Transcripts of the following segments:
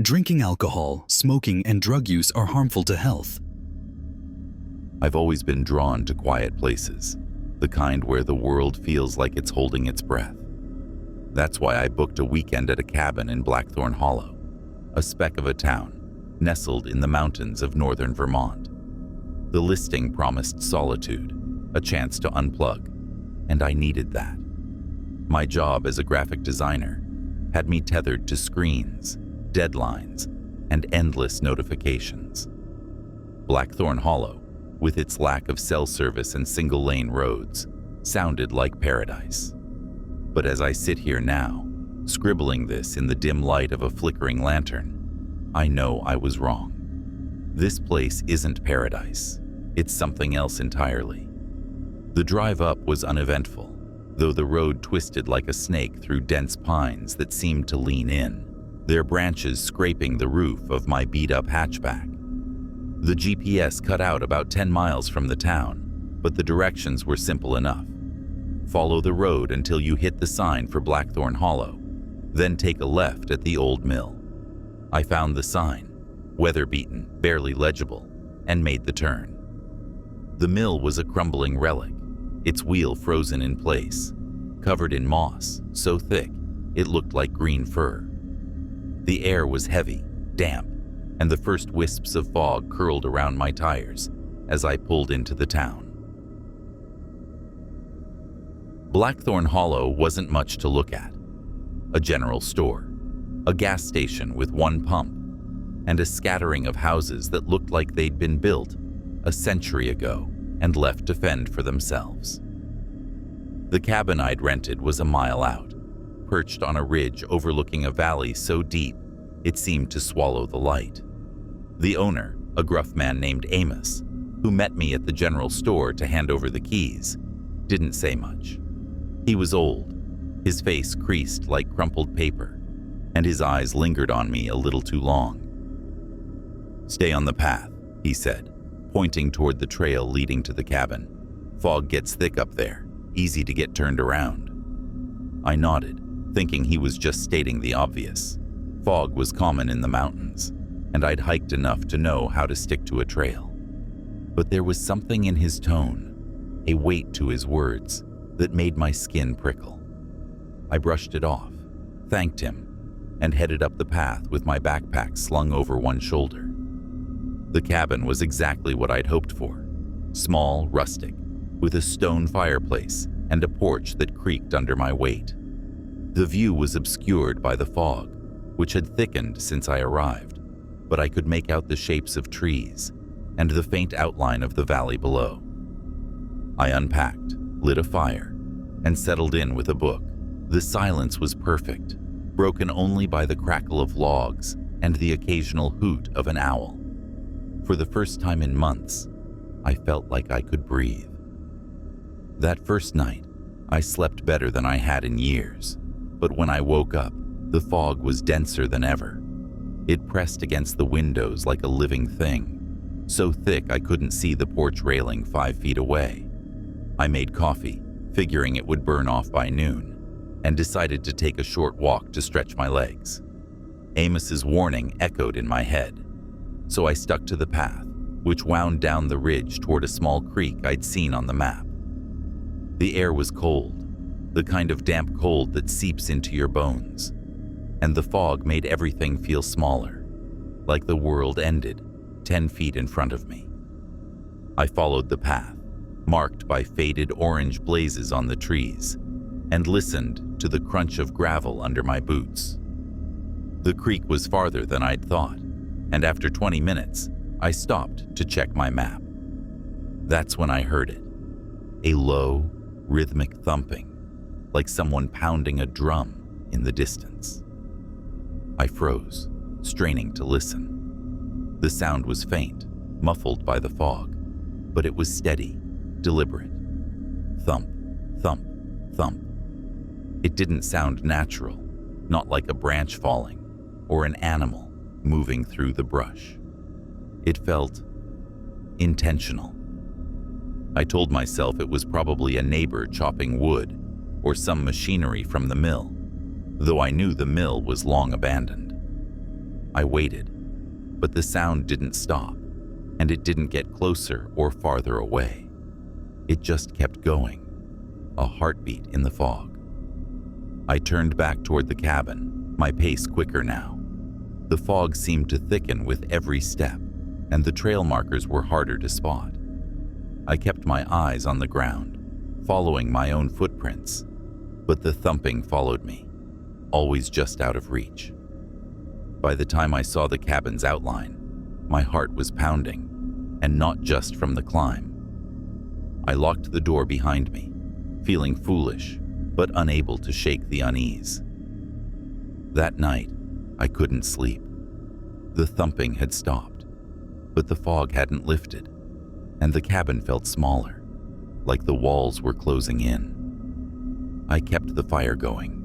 Drinking alcohol, smoking, and drug use are harmful to health. I've always been drawn to quiet places, the kind where the world feels like it's holding its breath. That's why I booked a weekend at a cabin in Blackthorn Hollow, a speck of a town nestled in the mountains of northern Vermont. The listing promised solitude, a chance to unplug, and I needed that. My job as a graphic designer had me tethered to screens, deadlines, and endless notifications. Blackthorn Hollow, with its lack of cell service and single-lane roads, sounded like paradise. But as I sit here now, scribbling this in the dim light of a flickering lantern, I know I was wrong. This place isn't paradise. It's something else entirely. The drive up was uneventful, though the road twisted like a snake through dense pines that seemed to lean in, their branches scraping the roof of my beat-up hatchback. The GPS cut out about 10 miles from the town, but the directions were simple enough. Follow the road until you hit the sign for Blackthorn Hollow, then take a left at the old mill. I found the sign, weather-beaten, barely legible, and made the turn. The mill was a crumbling relic, its wheel frozen in place, covered in moss so thick it looked like green fur. The air was heavy, damp, and the first wisps of fog curled around my tires as I pulled into the town. Blackthorn Hollow wasn't much to look at. A general store, a gas station with one pump, and a scattering of houses that looked like they'd been built a century ago and left to fend for themselves. The cabin I'd rented was a mile out, perched on a ridge overlooking a valley so deep it seemed to swallow the light. The owner, a gruff man named Amos, who met me at the general store to hand over the keys, didn't say much. He was old, his face creased like crumpled paper, and his eyes lingered on me a little too long. "Stay on the path," he said, pointing toward the trail leading to the cabin. "Fog gets thick up there, easy to get turned around." I nodded, thinking he was just stating the obvious. Fog was common in the mountains, and I'd hiked enough to know how to stick to a trail. But there was something in his tone, a weight to his words, that made my skin prickle. I brushed it off, thanked him, and headed up the path with my backpack slung over one shoulder. The cabin was exactly what I'd hoped for. Small, rustic, with a stone fireplace and a porch that creaked under my weight. The view was obscured by the fog, which had thickened since I arrived, but I could make out the shapes of trees and the faint outline of the valley below. I unpacked, lit a fire, and settled in with a book. The silence was perfect, broken only by the crackle of logs and the occasional hoot of an owl. For the first time in months, I felt like I could breathe. That first night, I slept better than I had in years, but when I woke up, the fog was denser than ever. It pressed against the windows like a living thing, so thick I couldn't see the porch railing 5 feet away. I made coffee, figuring it would burn off by noon, and decided to take a short walk to stretch my legs. Amos's warning echoed in my head, so I stuck to the path, which wound down the ridge toward a small creek I'd seen on the map. The air was cold, the kind of damp cold that seeps into your bones, and the fog made everything feel smaller, like the world ended 10 feet in front of me. I followed the path, marked by faded orange blazes on the trees, and listened to the crunch of gravel under my boots. The creek was farther than I'd thought, and after 20 minutes, I stopped to check my map. That's when I heard it, a low, rhythmic thumping, like someone pounding a drum in the distance. I froze, straining to listen. The sound was faint, muffled by the fog, but it was steady, deliberate. Thump, thump, thump. It didn't sound natural, not like a branch falling or an animal moving through the brush. It felt intentional. I told myself it was probably a neighbor chopping wood or some machinery from the mill, though I knew the mill was long abandoned. I waited, but the sound didn't stop, and it didn't get closer or farther away. It just kept going, a heartbeat in the fog. I turned back toward the cabin, my pace quicker now. The fog seemed to thicken with every step, and the trail markers were harder to spot. I kept my eyes on the ground, following my own footprints, but the thumping followed me, always just out of reach. By the time I saw the cabin's outline, my heart was pounding, and not just from the climb. I locked the door behind me, feeling foolish, but unable to shake the unease. That night, I couldn't sleep. The thumping had stopped, but the fog hadn't lifted, and the cabin felt smaller, like the walls were closing in. I kept the fire going,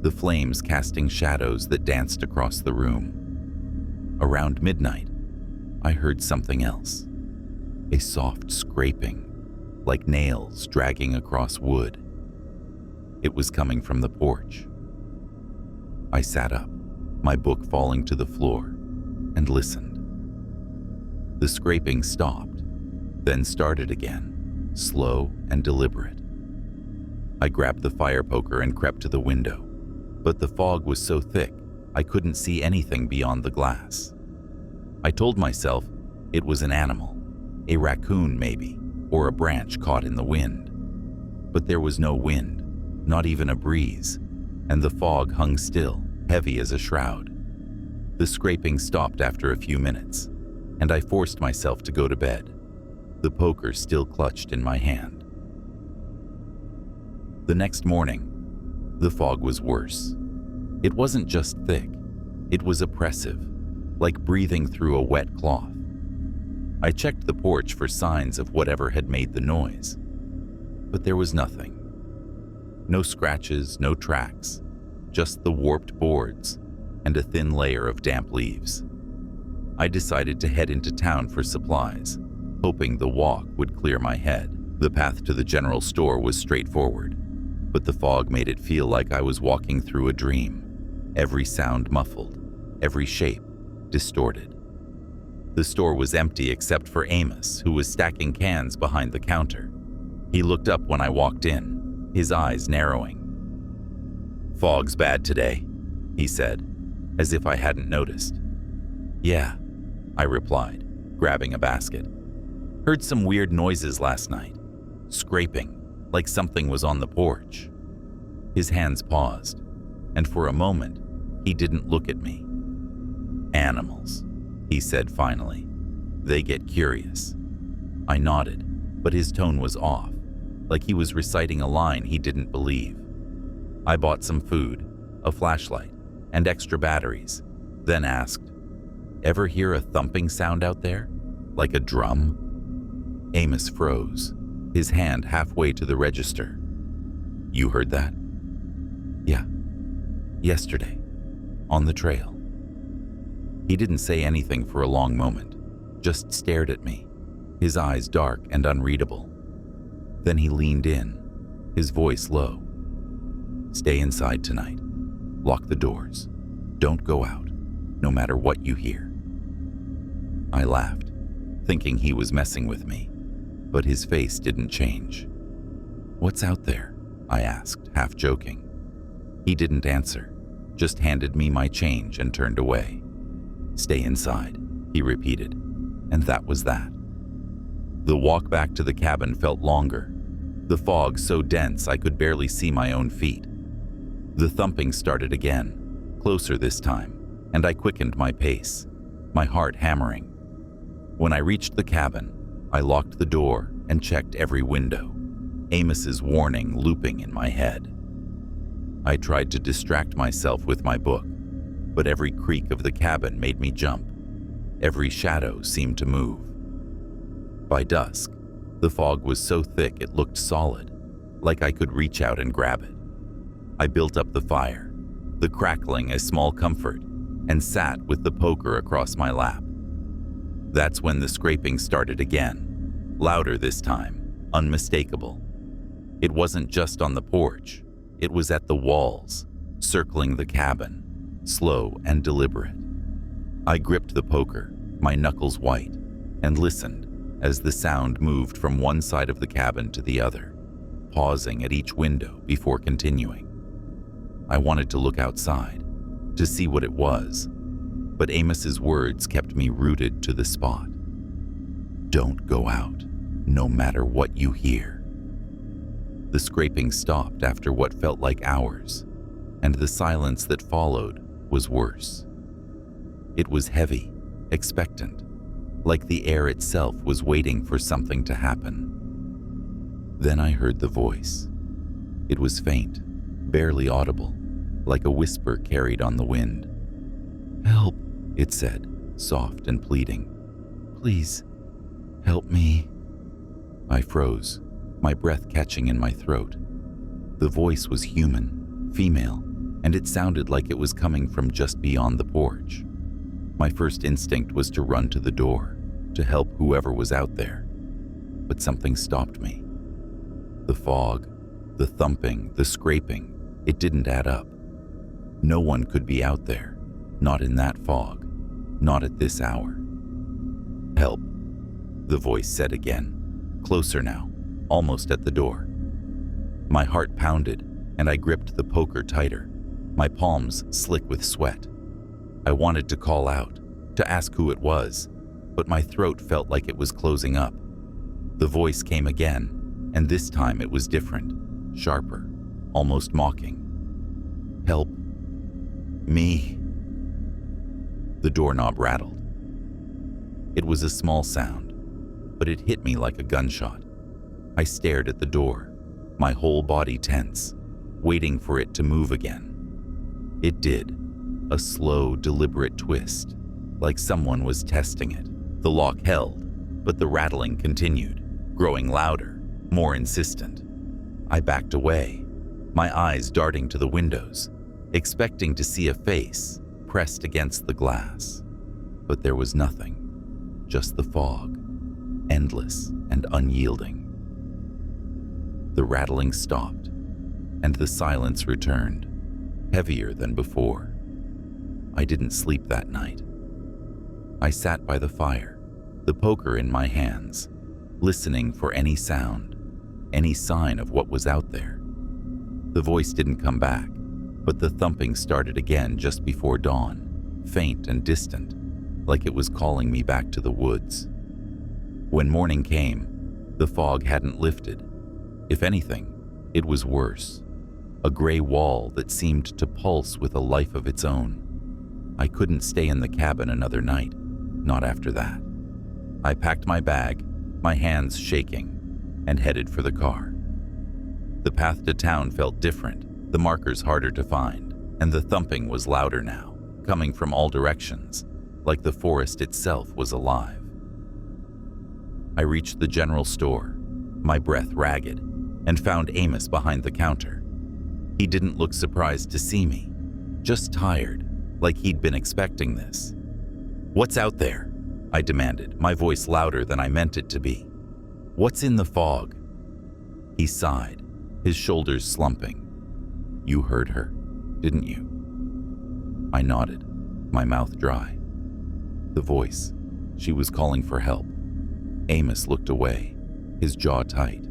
the flames casting shadows that danced across the room. Around midnight, I heard something else, a soft scraping, like nails dragging across wood. It was coming from the porch. I sat up, my book falling to the floor, and listened. The scraping stopped, then started again, slow and deliberate. I grabbed the fire poker and crept to the window, but the fog was so thick I couldn't see anything beyond the glass. I told myself it was an animal, a raccoon maybe, or a branch caught in the wind. But there was no wind, not even a breeze, and the fog hung still, heavy as a shroud. The scraping stopped after a few minutes, and I forced myself to go to bed, the poker still clutched in my hand. The next morning, the fog was worse. It wasn't just thick, it was oppressive, like breathing through a wet cloth. I checked the porch for signs of whatever had made the noise, but there was nothing. No scratches, no tracks, just the warped boards and a thin layer of damp leaves. I decided to head into town for supplies, hoping the walk would clear my head. The path to the general store was straightforward, but the fog made it feel like I was walking through a dream, every sound muffled, every shape distorted. The store was empty except for Amos, who was stacking cans behind the counter. He looked up when I walked in, his eyes narrowing. "Fog's bad today," he said, as if I hadn't noticed. "Yeah," I replied, grabbing a basket. "Heard some weird noises last night. Scraping, like something was on the porch." His hands paused, and for a moment, he didn't look at me. "Animals," he said finally. "They get curious." I nodded, but his tone was off, like he was reciting a line he didn't believe. I bought some food, a flashlight, and extra batteries, then asked, "Ever hear a thumping sound out there? Like a drum?" Amos froze, his hand halfway to the register. "You heard that?" "Yeah. Yesterday. On the trail." He didn't say anything for a long moment, just stared at me, his eyes dark and unreadable. Then he leaned in, his voice low. "Stay inside tonight. Lock the doors. Don't go out, no matter what you hear." I laughed, thinking he was messing with me, but his face didn't change. "What's out there?" I asked, half joking. He didn't answer, just handed me my change and turned away. "Stay inside," he repeated, and that was that. The walk back to the cabin felt longer, the fog so dense I could barely see my own feet. The thumping started again, closer this time, and I quickened my pace, my heart hammering. When I reached the cabin, I locked the door and checked every window, Amos's warning looping in my head. I tried to distract myself with my book, but every creak of the cabin made me jump. Every shadow seemed to move. By dusk, the fog was so thick it looked solid, like I could reach out and grab it. I built up the fire, the crackling a small comfort, and sat with the poker across my lap. That's when the scraping started again, louder this time, unmistakable. It wasn't just on the porch, it was at the walls, circling the cabin, slow and deliberate. I gripped the poker, my knuckles white, and listened as the sound moved from one side of the cabin to the other, pausing at each window before continuing. I wanted to look outside, to see what it was, but Amos's words kept me rooted to the spot. Don't go out, no matter what you hear. The scraping stopped after what felt like hours, and the silence that followed was worse. It was heavy, expectant, like the air itself was waiting for something to happen. Then I heard the voice. It was faint, barely audible, like a whisper carried on the wind. "Help," it said, soft and pleading. "Please, help me." I froze, my breath catching in my throat. The voice was human, female, and it sounded like it was coming from just beyond the porch. My first instinct was to run to the door, to help whoever was out there. But something stopped me. The fog, the thumping, the scraping, it didn't add up. No one could be out there, not in that fog, not at this hour. "Help," the voice said again, closer now, almost at the door. My heart pounded, and I gripped the poker tighter, my palms slick with sweat. I wanted to call out, to ask who it was, but my throat felt like it was closing up. The voice came again, and this time it was different, sharper, almost mocking. "Help me." The doorknob rattled. It was a small sound, but it hit me like a gunshot. I stared at the door, my whole body tense, waiting for it to move again. It did, a slow, deliberate twist, like someone was testing it. The lock held, but the rattling continued, growing louder, more insistent. I backed away, my eyes darting to the windows, expecting to see a face pressed against the glass. But there was nothing, just the fog, endless and unyielding. The rattling stopped, and the silence returned, heavier than before. I didn't sleep that night. I sat by the fire, the poker in my hands, listening for any sound, any sign of what was out there. The voice didn't come back, but the thumping started again just before dawn, faint and distant, like it was calling me back to the woods. When morning came, the fog hadn't lifted. If anything, it was worse. A gray wall that seemed to pulse with a life of its own. I couldn't stay in the cabin another night, not after that. I packed my bag, my hands shaking, and headed for the car. The path to town felt different, the markers harder to find, and the thumping was louder now, coming from all directions, like the forest itself was alive. I reached the general store, my breath ragged, and found Amos behind the counter. He didn't look surprised to see me, just tired, like he'd been expecting this. "What's out there?" I demanded, my voice louder than I meant it to be. "What's in the fog?" He sighed, his shoulders slumping. "You heard her, didn't you?" I nodded, my mouth dry. The voice, she was calling for help. Amos looked away, his jaw tight.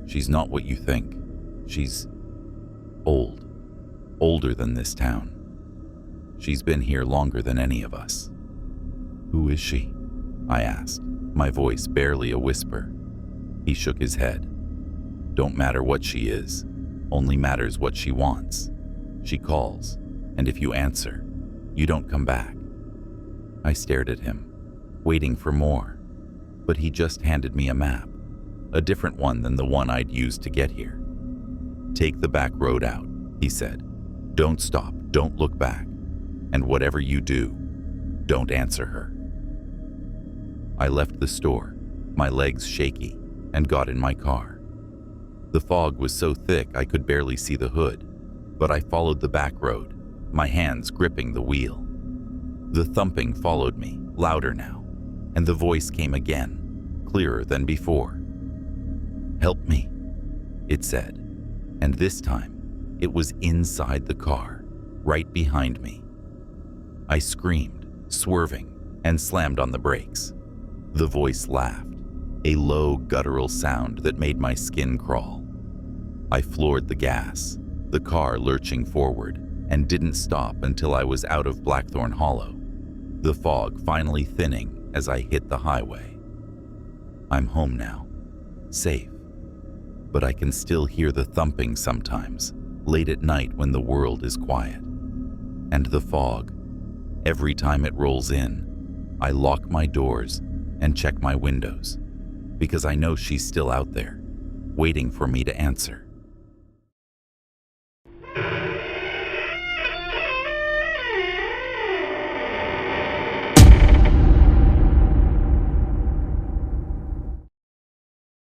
"She's not what you think. She's old, older than this town. She's been here longer than any of us." "Who is she?" I asked, my voice barely a whisper. He shook his head. "Don't matter what she is, only matters what she wants. She calls, and if you answer, you don't come back." I stared at him, waiting for more, but he just handed me a map, a different one than the one I'd used to get here. "Take the back road out," he said. "Don't stop, don't look back, and whatever you do, don't answer her." I left the store, my legs shaky, and got in my car. The fog was so thick I could barely see the hood, but I followed the back road, my hands gripping the wheel. The thumping followed me, louder now, and the voice came again, clearer than before. "Help me," it said, and this time it was inside the car, right behind me. I screamed, swerving, and slammed on the brakes. The voice laughed, a low, guttural sound that made my skin crawl. I floored the gas, the car lurching forward, and didn't stop until I was out of Blackthorn Hollow, the fog finally thinning as I hit the highway. I'm home now, safe, but I can still hear the thumping sometimes, late at night when the world is quiet. And the fog, every time it rolls in, I lock my doors and check my windows, because I know she's still out there, waiting for me to answer.